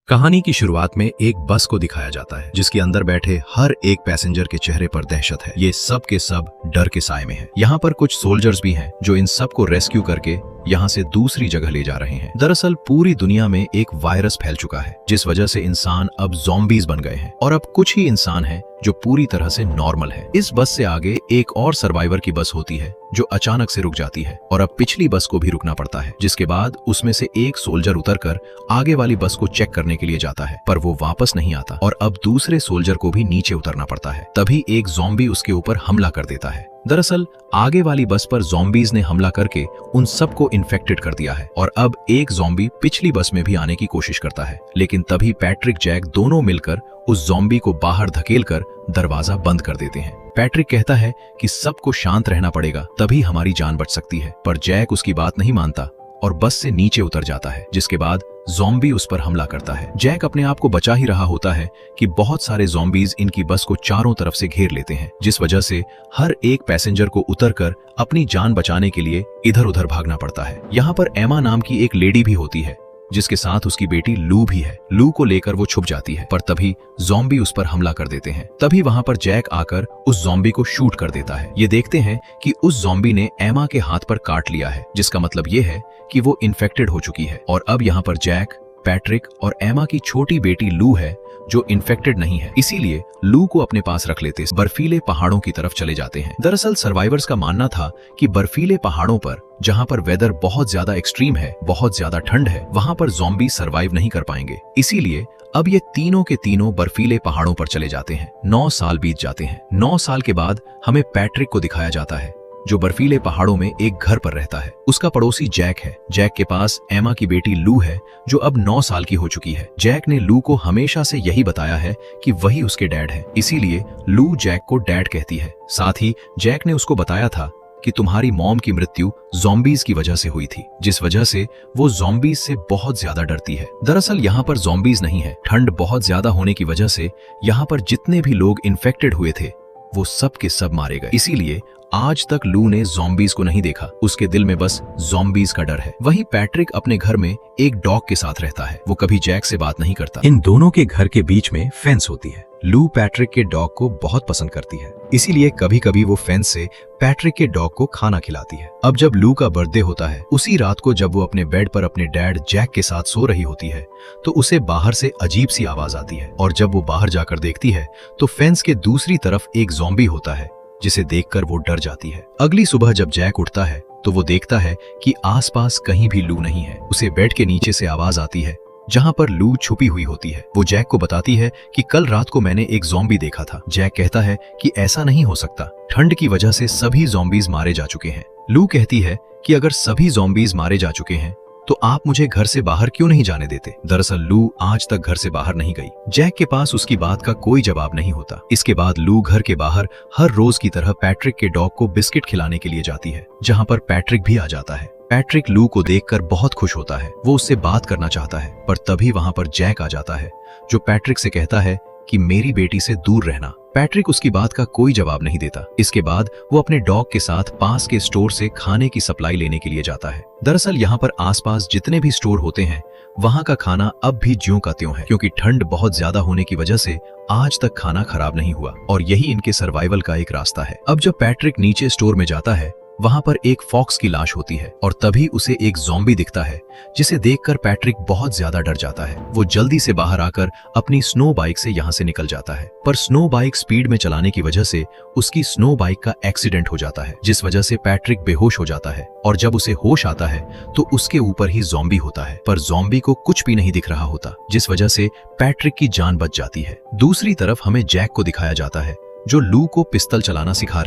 कहानी की शुरुआत में एक बस को दिखाया जाता है जिसके अंदर बैठे हर एक पैसेंजर के चेहरे पर दहशत है। ये सब के सब डर के साए में हैं। यहाँ पर कुछ सोल्जर्स भी हैं जो इन सब को रेस्क्यू करके यहाँ से दूसरी जगह ले जा रहे हैं। दरअसल पूरी दुनिया में एक वायरस फैल चुका है जिस वजह से इंसान अब ज़ॉम्बीज बन गए हैं और अब कुछ ही इंसान हैं जो पूरी तरह से नॉर्मल है। इस बस से आगे एक और सर्वाइवर की बस होती है जो अचानक से रुक जाती है और अब पिछली बस को भी रुकना पड़ता है, जिसके बाद उसमें से एक सोल्जर उतरकर आगे वाली बस को चेक करने के लिए जाता है, पर वो वापस नहीं आता और अब दूसरे सोल्जर को भी नीचे उतरना पड़ता है। तभी एक ज़ॉम्बी उसके ऊपर हमला कर देता है। दरअसल आगे वाली बस पर ज़ॉम्बीज ने हमला करके उन सबको इन्फेक्टेड कर दिया है और अब एक ज़ॉम्बी पिछली बस में भी आने की कोशिश करता है, लेकिन तभी पैट्रिक जैक दोनों मिलकर उस ज़ॉम्बी को बाहर धकेलकर दरवाजा बंद कर देते हैं। पैट्रिक कहता है कि सबको शांत रहना पड़ेगा, तभी हमारी जान बच सकती है, पर जैक उसकी बात नहीं मानता और बस से नीचे उतर जाता है, जिसके बाद ज़ॉम्बी उस पर हमला करता है। जैक अपने आप को बचा ही रहा होता है कि बहुत सारे ज़ॉम्बीज इनकी बस को चारों तरफ से घेर लेते हैं, जिस वजह से हर एक पैसेंजर को उतरकर अपनी जान बचाने के लिए इधर उधर भागना पड़ता है। यहाँ पर एमा नाम की एक लेडी भी होती है जिसके साथ उसकी बेटी लू भी है। लू को लेकर वो छुप जाती है, पर तभी ज़ॉम्बी उस पर हमला कर देते हैं। तभी वहां पर जैक आकर उस ज़ॉम्बी को शूट कर देता है। ये देखते हैं कि उस ज़ॉम्बी ने एमा के हाथ पर काट लिया है, जिसका मतलब ये है कि वो इन्फेक्टेड हो चुकी है और अब यहाँ पर जैक, पैट्रिक और एमा की छोटी बेटी लू है जो इन्फेक्टेड नहीं है, इसीलिए लू को अपने पास रख लेते बर्फीले पहाड़ों की तरफ चले जाते हैं। दरअसल सर्वाइवर्स का मानना था कि बर्फीले पहाड़ों पर जहां पर वेदर बहुत ज्यादा एक्सट्रीम है, बहुत ज्यादा ठंड है, वहां पर ज़ॉम्बी सर्वाइव नहीं कर पाएंगे। इसीलिए अब ये तीनों के तीनों बर्फीले पहाड़ों पर चले जाते हैं। 9 साल बीत जाते हैं। 9 साल के बाद हमें पैट्रिक को दिखाया जाता है जो बर्फीले पहाड़ों में एक घर पर रहता है। उसका पड़ोसी जैक है। जैक के पास एमा की बेटी लू है जो अब 9 साल की हो चुकी है। जैक ने लू को हमेशा से यही बताया है कि वही उसके डैड है, इसीलिए लू जैक को डैड कहती है। साथ ही जैक ने उसको बताया था कि तुम्हारी मॉम की मृत्यु ज़ॉम्बीज की वजह से हुई थी, जिस वजह से वो ज़ॉम्बीज से बहुत ज्यादा डरती है। दरअसल यहाँ पर ज़ॉम्बीज नहीं है, ठंड बहुत ज्यादा होने की वजह से यहाँ पर जितने भी लोग इन्फेक्टेड हुए थे वो सब के सब मारे गए। इसीलिए आज तक लू ने ज़ॉम्बीज को नहीं देखा, उसके दिल में बस ज़ॉम्बीज का डर है। वहीं पैट्रिक अपने घर में एक डॉग के साथ रहता है। वो कभी जैक से बात नहीं करता। इन दोनों के घर के बीच में फेंस होती है। लू पैट्रिक के डॉग को बहुत पसंद करती है, इसीलिए कभी कभी वो फेंस से पैट्रिक के डॉग को खाना खिलाती है। अब जब लू का बर्थडे होता है, उसी रात को जब वो अपने बेड पर अपने डैड जैक के साथ सो रही होती है तो उसे बाहर से अजीब सी आवाज आती है और जब वो बाहर जाकर देखती है तो फेंस के दूसरी तरफ एक ज़ॉम्बी होता है, जिसे देखकर वो डर जाती है। अगली सुबह जब जैक उठता है तो वो देखता है कि आसपास कहीं भी लू नहीं है। उसे बेड के नीचे से आवाज आती है जहां पर लू छुपी हुई होती है। वो जैक को बताती है कि कल रात को मैंने एक ज़ॉम्बी देखा था। जैक कहता है कि ऐसा नहीं हो सकता, ठंड की वजह से सभी ज़ॉम्बीज मारे जा चुके हैं। लू कहती है कि अगर सभी ज़ॉम्बीज मारे जा चुके हैं तो आप मुझे घर से बाहर क्यों नहीं जाने देते। दरअसल लू आज तक घर से बाहर नहीं गई। जैक के पास उसकी बात का कोई जवाब नहीं होता। इसके बाद लू घर के बाहर हर रोज की तरह पैट्रिक के डॉग को बिस्किट खिलाने के लिए जाती है, जहां पर पैट्रिक भी आ जाता है। पैट्रिक लू को देखकर बहुत खुश होता है। वो उससे बात करना चाहता है, पर तभी वहां पर जैक आ जाता है जो पैट्रिक से कहता है कि मेरी बेटी से दूर रहना। पैट्रिक उसकी बात का कोई जवाब नहीं देता। इसके बाद वो अपने डॉग के साथ पास के स्टोर से खाने की सप्लाई लेने के लिए जाता है। दरअसल यहाँ पर आसपास जितने भी स्टोर होते हैं वहाँ का खाना अब भी ज्यों का त्यों है, क्योंकि ठंड बहुत ज्यादा होने की वजह से आज तक खाना खराब नहीं हुआ और यही इनके सर्वाइवल का एक रास्ता है। अब जब पैट्रिक नीचे स्टोर में जाता है वहां पर एक फॉक्स की लाश होती है और तभी उसे एक ज़ॉम्बी दिखता है, जिसे देखकर पैट्रिक बहुत ज्यादा डर जाता है। वो जल्दी से बाहर आकर अपनी स्नो बाइक से यहाँ से निकल जाता है, पर स्नो बाइक स्पीड में चलाने की वजह से उसकी स्नो बाइक का एक्सीडेंट हो जाता है, जिस वजह से पैट्रिक बेहोश हो जाता है और जब उसे होश आता है तो उसके ऊपर ही ज़ॉम्बी होता है, पर ज़ॉम्बी को कुछ भी नहीं दिख रहा होता, जिस वजह से पैट्रिक की जान बच जाती है। दूसरी तरफ हमें जैक को दिखाया जाता है जो लू को पिस्तल चलाना सिखा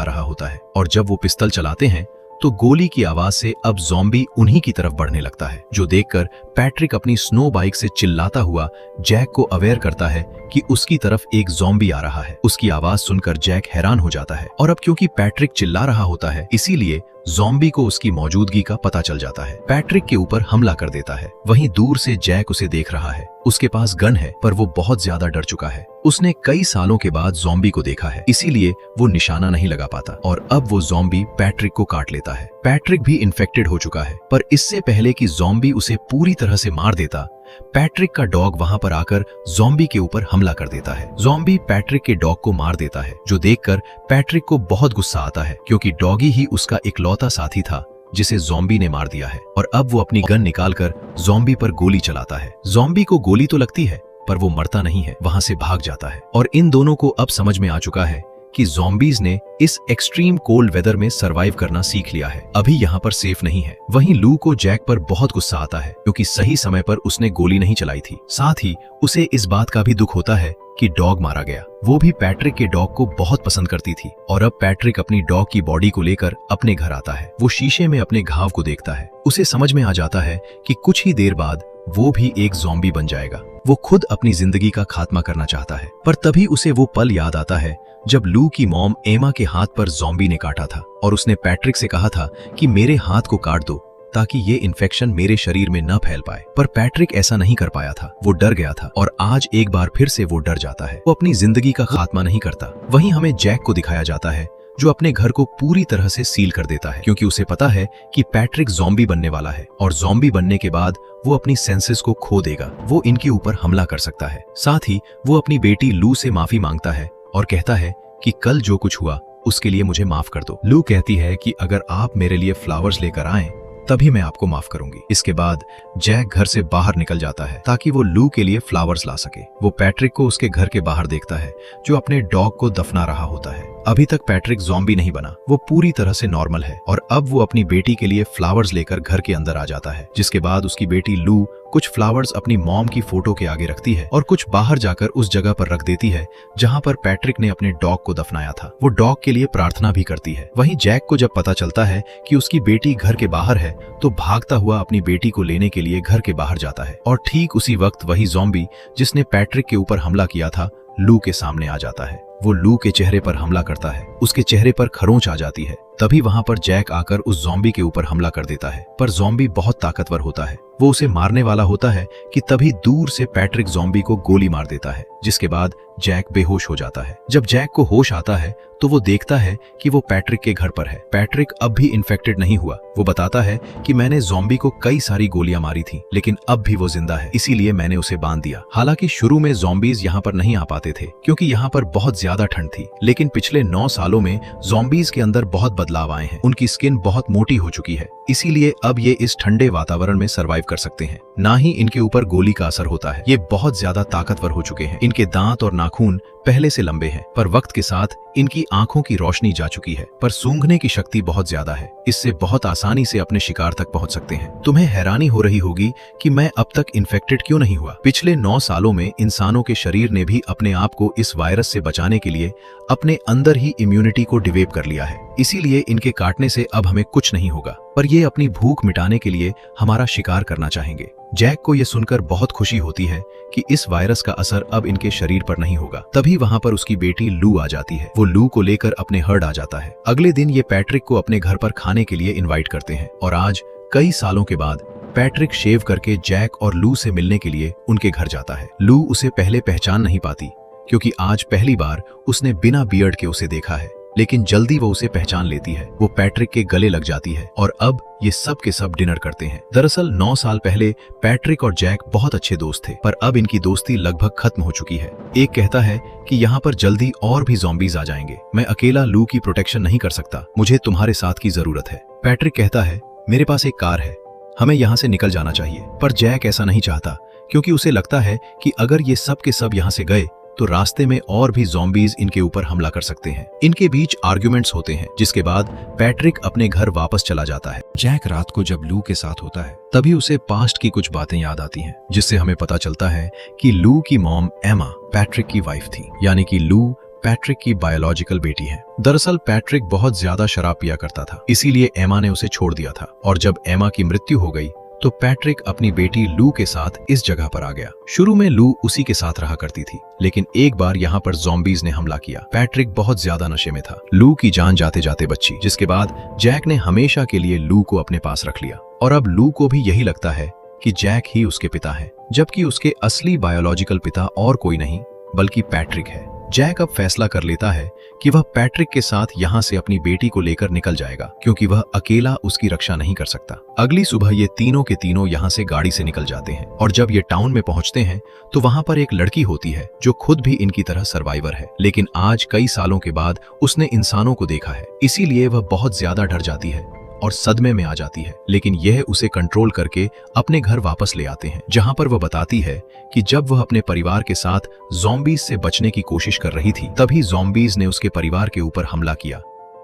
रहा होता है और जब वो पिस्तल चलाते हैं तो गोली की आवाज से अब ज़ॉम्बी उन्हीं की तरफ बढ़ने लगता है, जो देखकर पैट्रिक अपनी स्नो बाइक से चिल्लाता हुआ जैक को अवेयर करता है कि उसकी तरफ एक ज़ॉम्बी आ रहा है। उसकी आवाज सुनकर जैक हैरान हो जाता है और अब क्योंकि पैट्रिक चिल्ला रहा होता है इसीलिए ज़ॉम्बी को उसकी मौजूदगी का पता चल जाता है। पैट्रिक के ऊपर हमला कर देता है। वहीं दूर से जैक उसे देख रहा है। उसके पास गन है पर वो बहुत ज्यादा डर चुका है। उसने कई सालों के बाद ज़ॉम्बी को देखा है, इसीलिए वो निशाना नहीं लगा पाता और अब वो ज़ॉम्बी पैट्रिक को काट लेता है। पैट्रिक भी इन्फेक्टेड हो चुका है, पर इससे पहले कि ज़ॉम्बी उसे पूरी तरह से मार देता पैट्रिक का डॉग वहां पर आकर ज़ॉम्बी के ऊपर हमला कर देता है। ज़ॉम्बी पैट्रिक के डॉग को मार देता है, जो देखकर पैट्रिक को बहुत गुस्सा आता है, क्योंकि डॉगी ही उसका इकलौता साथी था जिसे ज़ॉम्बी ने मार दिया है। और अब वो अपनी गन निकालकर ज़ॉम्बी पर गोली चलाता है। ज़ॉम्बी को गोली तो लगती है, पर वो मरता नहीं है, वहां से भाग जाता है। और इन दोनों को अब समझ में आ चुका है कि ज़ॉम्बीज ने इस एक्सट्रीम कोल्ड वेदर में सरवाइव करना सीख लिया है, अभी यहाँ पर सेफ नहीं है। वहीं लू को जैक पर बहुत गुस्सा आता है, क्योंकि सही समय पर उसने गोली नहीं चलाई थी। साथ ही उसे इस बात का भी दुख होता है कि डॉग मारा गया। वो भी पैट्रिक के डॉग को बहुत पसंद करती थी। और अब पैट्रिक अपनी डॉग की बॉडी को लेकर अपने घर आता है। वो शीशे में अपने घाव को देखता है। उसे समझ में आ जाता है कि कुछ ही देर बाद वो भी एक ज़ॉम्बी बन जाएगा। वो खुद अपनी जिंदगी का खात्मा करना चाहता है, पर तभी उसे वो पल याद आता है जब लू की मॉम एमा के हाथ पर ज़ॉम्बी ने काटा था और उसने पैट्रिक से कहा था कि मेरे हाथ को काट दो ताकि ये इन्फेक्शन मेरे शरीर में न फैल पाए। पर पैट्रिक ऐसा नहीं कर पाया था, वो डर गया था और आज एक बार फिर से वो डर जाता है। वो अपनी जिंदगी का खात्मा नहीं करता। वहीं हमें जैक को दिखाया जाता है, जो अपने घर को पूरी तरह से सील कर देता है, क्योंकि उसे पता है कि पैट्रिक ज़ॉम्बी बनने वाला है और ज़ॉम्बी बनने के बाद वो अपनी सेंसेस को खो देगा। वो इनके ऊपर हमला कर सकता है। साथ ही वो अपनी बेटी लू से माफी मांगता है और कहता है कि कल जो कुछ हुआ उसके लिए मुझे माफ कर दो। लू कहती है कि अगर आप मेरे लिए फ्लावर्स लेकर आएं तभी मैं आपको माफ करूंगी। इसके बाद जैक घर से बाहर निकल जाता है ताकि वो लू के लिए फ्लावर्स ला सके। वो पैट्रिक को उसके घर के बाहर देखता है, जो अपने डॉग को दफना रहा होता है। अभी तक पैट्रिक ज़ॉम्बी नहीं बना, वो पूरी तरह से नॉर्मल है। और अब वो अपनी बेटी के लिए फ्लावर्स लेकर घर के अंदर आ जाता है, जिसके बाद उसकी बेटी लू कुछ फ्लावर्स अपनी मॉम की फोटो के आगे रखती है और कुछ बाहर जाकर उस जगह पर रख देती है जहां पर पैट्रिक ने अपने डॉग को दफनाया था। वो डॉग के लिए प्रार्थना भी करती है। वहीं जैक को जब पता चलता है कि उसकी बेटी घर के बाहर है, तो भागता हुआ अपनी बेटी को लेने के लिए घर के बाहर जाता है। और ठीक उसी वक्त वही ज़ॉम्बी जिसने पैट्रिक के ऊपर हमला किया था, लू के सामने आ जाता है। वो लू के चेहरे पर हमला करता है। उसके चेहरे पर खरोंच आ जाती है। तभी वहां पर जैक आकर उस ज़ॉम्बी के ऊपर हमला कर देता है, पर ज़ॉम्बी बहुत ताकतवर होता है। वो उसे मारने वाला होता है कि तभी दूर से पैट्रिक ज़ॉम्बी को गोली मार देता है, जिसके बाद जैक बेहोश हो जाता है। जब जैक को होश आता है तो वो देखता है कि वो पैट्रिक के घर पर है। पैट्रिक अब भी इन्फेक्टेड नहीं हुआ। वो बताता है कि मैंने ज़ॉम्बी को कई सारी गोलियां मारी थी, लेकिन अब भी वो जिंदा है, इसीलिए मैंने उसे बांध दिया। हालांकि शुरू में ज़ॉम्बीज यहाँ पर नहीं आ पाते थे, क्योंकि यहाँ पर बहुत ज्यादा ठंड थी, लेकिन पिछले 9 सालों में ज़ॉम्बीज के अंदर बहुत बदलाव आए हैं। उनकी स्किन बहुत मोटी हो चुकी है, इसीलिए अब ये इस ठंडे वातावरण में सर्वाइव कर सकते हैं। ना ही इनके ऊपर गोली का असर होता है। ये बहुत ज्यादा ताकतवर हो चुके हैं। इनके दांत और नाखून पहले से लंबे हैं, पर वक्त के साथ इनकी आंखों की रोशनी जा चुकी है, पर सूंघने की शक्ति बहुत ज्यादा है। इससे बहुत आसानी से अपने शिकार तक पहुंच सकते हैं। तुम्हें हैरानी हो रही होगी कि मैं अब तक इन्फेक्टेड क्यों नहीं हुआ। पिछले 9 सालों में इंसानों के शरीर ने भी अपने आप को इस वायरस से बचाने के लिए अपने अंदर ही इम्यूनिटी को डिवेलप कर लिया है, इसीलिए इनके काटने से अब हमें कुछ नहीं होगा, पर ये अपनी भूख मिटाने के लिए हमारा शिकार करना चाहेंगे। जैक को यह सुनकर बहुत खुशी होती है कि इस वायरस का असर अब इनके शरीर पर नहीं होगा। तभी वहां पर उसकी बेटी लू आ जाती है। वो लू को लेकर अपने हर्ड आ जाता है। अगले दिन ये पैट्रिक को अपने घर पर खाने के लिए इनवाइट करते हैं और आज कई सालों के बाद पैट्रिक शेव करके जैक और लू से मिलने के लिए उनके घर जाता है। लू उसे पहले पहचान नहीं पाती, क्योंकि आज पहली बार उसने बिना बियर्ड के उसे देखा है, लेकिन जल्दी वो उसे पहचान लेती है। वो पैट्रिक के गले लग जाती है और अब ये सब के सब डिनर करते हैं। दरअसल 9 साल पहले पैट्रिक और जैक बहुत अच्छे दोस्त थे, पर अब इनकी दोस्ती लगभग खत्म हो चुकी है। एक कहता है कि यहाँ पर जल्दी और भी ज़ॉम्बीज आ जाएंगे। मैं अकेला लू की प्रोटेक्शन नहीं कर सकता, मुझे तुम्हारे साथ की जरूरत है। पैट्रिक कहता है मेरे पास एक कार है, हमें यहाँ से निकल जाना चाहिए। पर जैक ऐसा नहीं चाहता, क्योंकि उसे लगता है कि अगर ये सब के सब यहाँ से गए तो रास्ते में और भी ज़ॉम्बीज इनके ऊपर हमला कर सकते हैं। इनके बीच आर्ग्यूमेंट्स होते हैं, जिसके बाद पैट्रिक अपने घर वापस चला जाता है। जैक रात को जब लू के साथ होता है तभी उसे पास्ट की कुछ बातें याद आती हैं, जिससे हमें पता चलता है कि लू की मॉम एमा पैट्रिक की वाइफ थी, यानी कि लू पैट्रिक की बायोलॉजिकल बेटी है। दरअसल पैट्रिक बहुत ज्यादा शराब पिया करता था, इसीलिए एमा ने उसे छोड़ दिया था। और जब एमा की मृत्यु हो गई तो पैट्रिक अपनी बेटी लू के साथ इस जगह पर आ गया। शुरू में लू उसी के साथ रहा करती थी, लेकिन एक बार यहाँ पर ज़ॉम्बीज ने हमला किया। पैट्रिक बहुत ज्यादा नशे में था। लू की जान जाते जाते बची, जिसके बाद जैक ने हमेशा के लिए लू को अपने पास रख लिया। और अब लू को भी यही लगता है कि जैक ही उसके पिता है, जबकि उसके असली बायोलॉजिकल पिता और कोई नहीं बल्कि पैट्रिक है। जैक अब फैसला कर लेता है कि वह पैट्रिक के साथ यहाँ से अपनी बेटी को लेकर निकल जाएगा, क्योंकि वह अकेला उसकी रक्षा नहीं कर सकता। अगली सुबह ये तीनों के तीनों यहाँ से गाड़ी से निकल जाते हैं और जब ये टाउन में पहुंचते हैं तो वहाँ पर एक लड़की होती है जो खुद भी इनकी तरह सर्वाइवर है, लेकिन आज कई सालों के बाद उसने इंसानों को देखा है, इसीलिए वह बहुत ज्यादा डर जाती है और सदमे में आ जाती है। लेकिन यह उसे कंट्रोल करके अपने घर वापस ले आते हैं, जहां पर वह बताती है कि जब वह अपने परिवार के साथ ज़ॉम्बीज से बचने की कोशिश कर रही थी, तभी ज़ॉम्बीज ने उसके परिवार के ऊपर हमला किया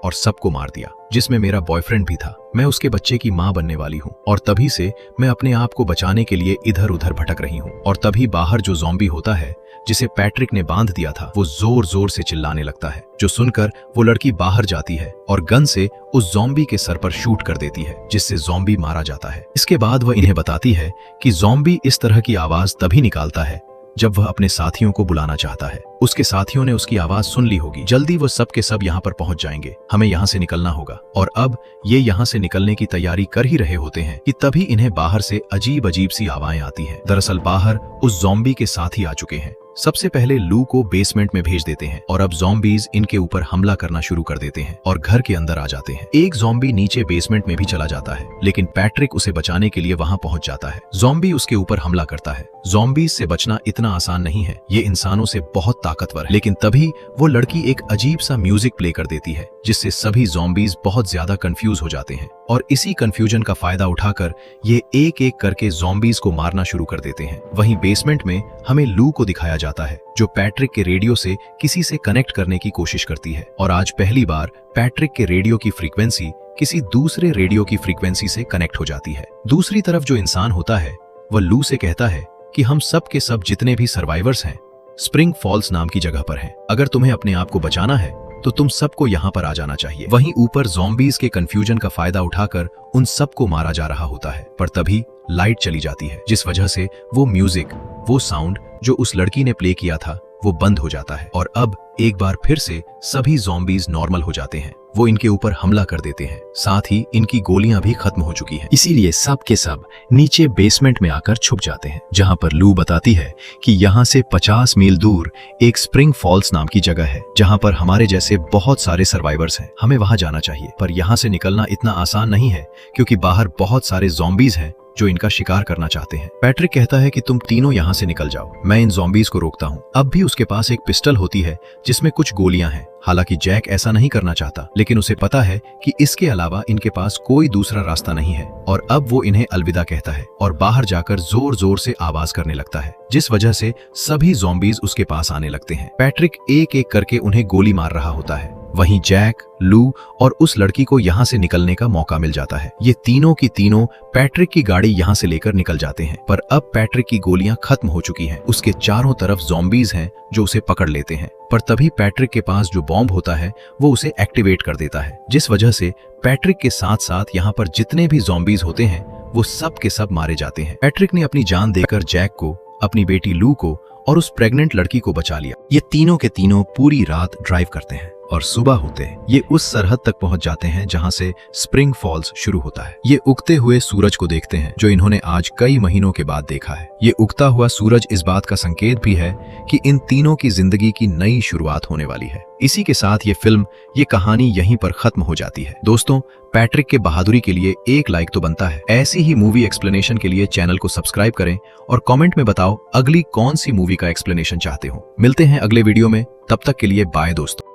और सबको मार दिया, जिसमें मेरा बॉयफ्रेंड भी था। मैं उसके बच्चे की मां बनने वाली हूँ और तभी से मैं अपने आप को बचाने के लिए इधर उधर भटक रही हूँ। और तभी बाहर जो ज़ॉम्बी होता है जिसे पैट्रिक ने बांध दिया था, वो जोर जोर से चिल्लाने लगता है, जो सुनकर वो लड़की बाहर जाती है और गन से उस ज़ॉम्बी के सर पर शूट कर देती है, जिससे ज़ॉम्बी मारा जाता है। इसके बाद वह इन्हें बताती है कि ज़ॉम्बी इस तरह की आवाज तभी निकालता है जब वह अपने साथियों को बुलाना चाहता है। उसके साथियों ने उसकी आवाज सुन ली होगी, जल्दी वो सब के सब यहाँ पर पहुंच जाएंगे, हमें यहाँ से निकलना होगा। और अब ये यहाँ से निकलने की तैयारी कर ही रहे होते हैं कि तभी इन्हें बाहर से अजीब अजीब सी आवाजें आती हैं। दरअसल बाहर उस ज़ॉम्बी के साथी आ चुके हैं। सबसे पहले लू को बेसमेंट में भेज देते हैं और अब ज़ॉम्बीज इनके ऊपर हमला करना शुरू कर देते हैं और घर के अंदर आ जाते हैं। एक ज़ॉम्बी नीचे बेसमेंट में भी चला जाता है, लेकिन पैट्रिक उसे बचाने के लिए वहां पहुंच जाता है। ज़ॉम्बी उसके ऊपर हमला करता है। ज़ॉम्बीज से बचना इतना आसान नहीं है, ये इंसानों से बहुत ताकतवर है। लेकिन तभी वो लड़की एक अजीब सा म्यूजिक प्ले कर देती है, जिससे सभी ज़ॉम्बीज बहुत ज्यादा कंफ्यूज हो जाते हैं और इसी कंफ्यूजन का फायदा उठाकर ये एक एक करके ज़ॉम्बीज को मारना शुरू कर देते हैं। वहीं बेसमेंट में हमें लू को दिखाया जाता है, जो पैट्रिक के रेडियो से किसी से कनेक्ट करने की कोशिश करती है और आज पहली बार पैट्रिक के रेडियो की फ्रीक्वेंसी किसी दूसरे रेडियो की फ्रीक्वेंसी से कनेक्ट हो जाती है। दूसरी तरफ जो इंसान होता है वह लू से कहता है कि हम सब के सब जितने भी सर्वाइवर्स हैं स्प्रिंग फॉल्स नाम की जगह पर हैं। अगर तुम्हें अपने आप को बचाना है तो तुम सबको यहाँ पर आ जाना चाहिए। वहीं ऊपर ज़ॉम्बीज के कंफ्यूजन का फायदा उठाकर उन सबको मारा जा रहा होता है, पर तभी लाइट चली जाती है, जिस वजह से वो म्यूजिक, वो साउंड जो उस लड़की ने प्ले किया था वो बंद हो जाता है और अब एक बार फिर से सभी ज़ॉम्बीज नॉर्मल हो जाते हैं। वो इनके ऊपर हमला कर देते हैं, साथ ही इनकी गोलियां भी खत्म हो चुकी हैं। इसीलिए सब के सब नीचे बेसमेंट में आकर छुप जाते हैं, जहां पर लू बताती है कि यहाँ से 50 मील दूर एक स्प्रिंग फॉल्स नाम की जगह है, जहां पर हमारे जैसे बहुत सारे सर्वाइवर्स हैं, हमें वहां जाना चाहिए। पर यहाँ से निकलना इतना आसान नहीं है, क्योंकि बाहर बहुत सारे ज़ॉम्बीज हैं जो इनका शिकार करना चाहते हैं। पैट्रिक कहता है कि तुम तीनों यहाँ से निकल जाओ, मैं इन ज़ॉम्बीज को रोकता हूँ। अब भी उसके पास एक पिस्टल होती है जिसमें कुछ गोलियां हैं। हालांकि जैक ऐसा नहीं करना चाहता, लेकिन उसे पता है कि इसके अलावा इनके पास कोई दूसरा रास्ता नहीं है और अब वो इन्हें अलविदा कहता है और बाहर जाकर जोर जोर से आवाज करने लगता है, जिस वजह से सभी ज़ॉम्बीज उसके पास आने लगते हैं। पैट्रिक एक एक करके उन्हें गोली मार रहा होता है। वहीं जैक, लू और उस लड़की को यहाँ से निकलने का मौका मिल जाता है। ये तीनों की तीनों पैट्रिक की गाड़ी यहाँ से लेकर निकल जाते हैं, पर अब पैट्रिक की गोलियां खत्म हो चुकी हैं। उसके चारों तरफ ज़ॉम्बीज हैं जो उसे पकड़ लेते हैं, पर तभी पैट्रिक के पास जो बॉम्ब होता है वो उसे एक्टिवेट कर देता है, जिस वजह से पैट्रिक के साथ साथ यहाँ पर जितने भी ज़ॉम्बीज होते हैं वो सब के सब मारे जाते हैं। पैट्रिक ने अपनी जान देकर जैक को, अपनी बेटी लू को और उस प्रेग्नेंट लड़की को बचा लिया। ये तीनों के तीनों पूरी रात ड्राइव करते हैं और सुबह होते ये उस सरहद तक पहुंच जाते हैं जहां से स्प्रिंग फॉल्स शुरू होता है। ये उगते हुए सूरज को देखते हैं, जो इन्होंने आज कई महीनों के बाद देखा है। ये उगता हुआ सूरज इस बात का संकेत भी है कि इन तीनों की जिंदगी की नई शुरुआत होने वाली है। इसी के साथ ये फिल्म, ये कहानी यहीं पर खत्म हो जाती है। दोस्तों, पैट्रिक के बहादुरी के लिए एक लाइक तो बनता है। ऐसी ही मूवी एक्सप्लेनेशन के लिए चैनल को सब्सक्राइब करें और कमेंट में बताओ अगली कौन सी मूवी का एक्सप्लेनेशन चाहते हो। मिलते हैं अगले वीडियो में, तब तक के लिए बाय दोस्तों।